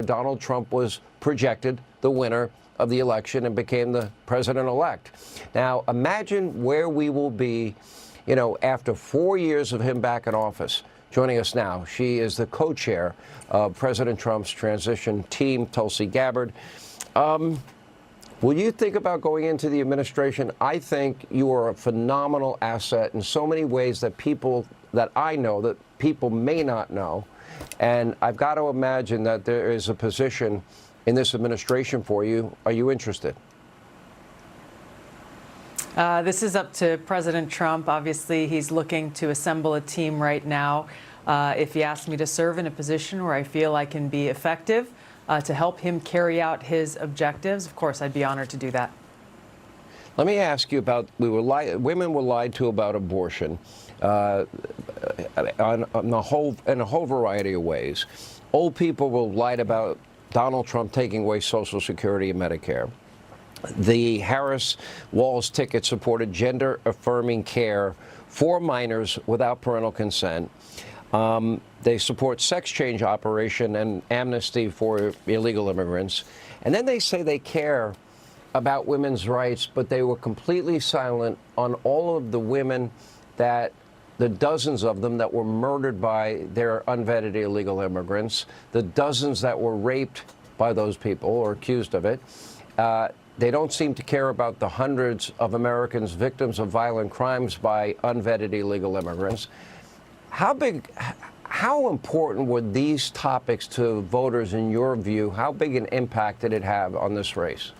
Donald Trump was projected the winner of the election and became the president-elect. Now, imagine where we will be, after 4 years of him back in office. Joining us now, she is the co-chair of President Trump's transition team, Tulsi Gabbard. Will you think about going into the administration? I think you are a phenomenal asset in so many ways that I know that people may not know. And I've got to imagine that there is a position in this administration for you. Are you interested? This is up to President Trump. Obviously, he's looking to assemble a team right now. If he asks me to serve in a position where I feel I can be effective to help him carry out his objectives, of course, I'd be honored to do that. Let me ask you about, women were lied to about abortion in a whole variety of ways. Old people were lied about Donald Trump taking away Social Security and Medicare. The Harris-Walz ticket supported gender-affirming care for minors without parental consent. They support sex change operation and amnesty for illegal immigrants. And then they say they care about women's rights, but they were completely silent on all of the women the dozens of them that were murdered by their unvetted illegal immigrants, the dozens that were raped by those people or accused of it. They don't seem to care about the hundreds of Americans victims of violent crimes by unvetted illegal immigrants. How important were these topics to voters in your view? How big an impact did it have on this race?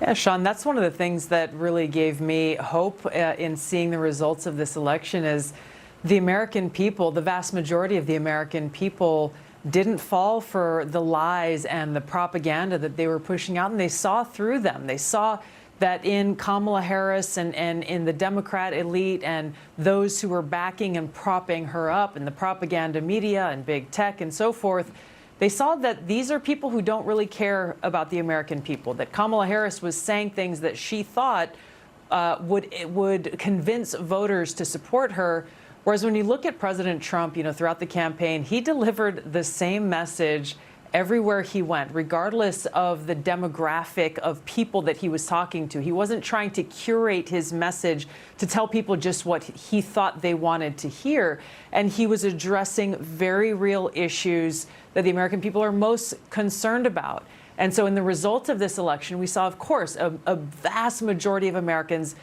Yeah, Sean, that's one of the things that really gave me hope in seeing the results of this election is the American people, the vast majority of the American people didn't fall for the lies and the propaganda that they were pushing out, and they saw through them. They saw that in Kamala Harris and in the Democrat elite and those who were backing and propping her up in the propaganda media and big tech and so forth, they saw that these are people who don't really care about the American people, that Kamala Harris was saying things that she thought would convince voters to support her. Whereas when you look at President Trump, throughout the campaign, he delivered the same message everywhere he went, regardless of the demographic of people that he was talking to. He wasn't trying to curate his message to tell people just what he thought they wanted to hear. And he was addressing very real issues that the American people are most concerned about. And so in the result of this election, we saw, of course, a vast majority of Americans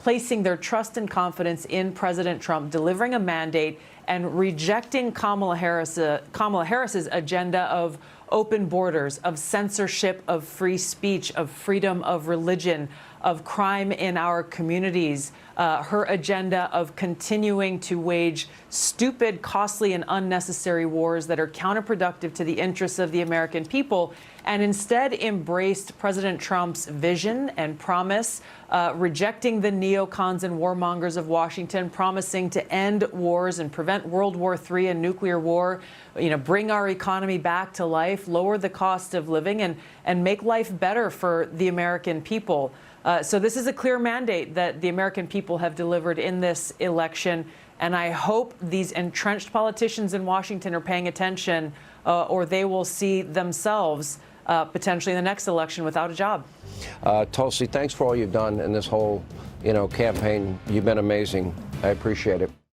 placing their trust and confidence in President Trump, delivering a mandate and rejecting Kamala Harris's agenda of open borders, of censorship, of free speech, of freedom of religion, of crime in our communities, her agenda of continuing to wage stupid, costly, and unnecessary wars that are counterproductive to the interests of the American people, and instead embraced President Trump's vision and promise, rejecting the neocons and warmongers of Washington, promising to end wars and prevent World War III and nuclear war, bring our economy back to life, lower the cost of living, and make life better for the American people. So this is a clear mandate that the American people have delivered in this election. And I hope these entrenched politicians in Washington are paying attention, or they will see themselves potentially in the next election without a job. Tulsi, thanks for all you've done in this whole, campaign. You've been amazing. I appreciate it.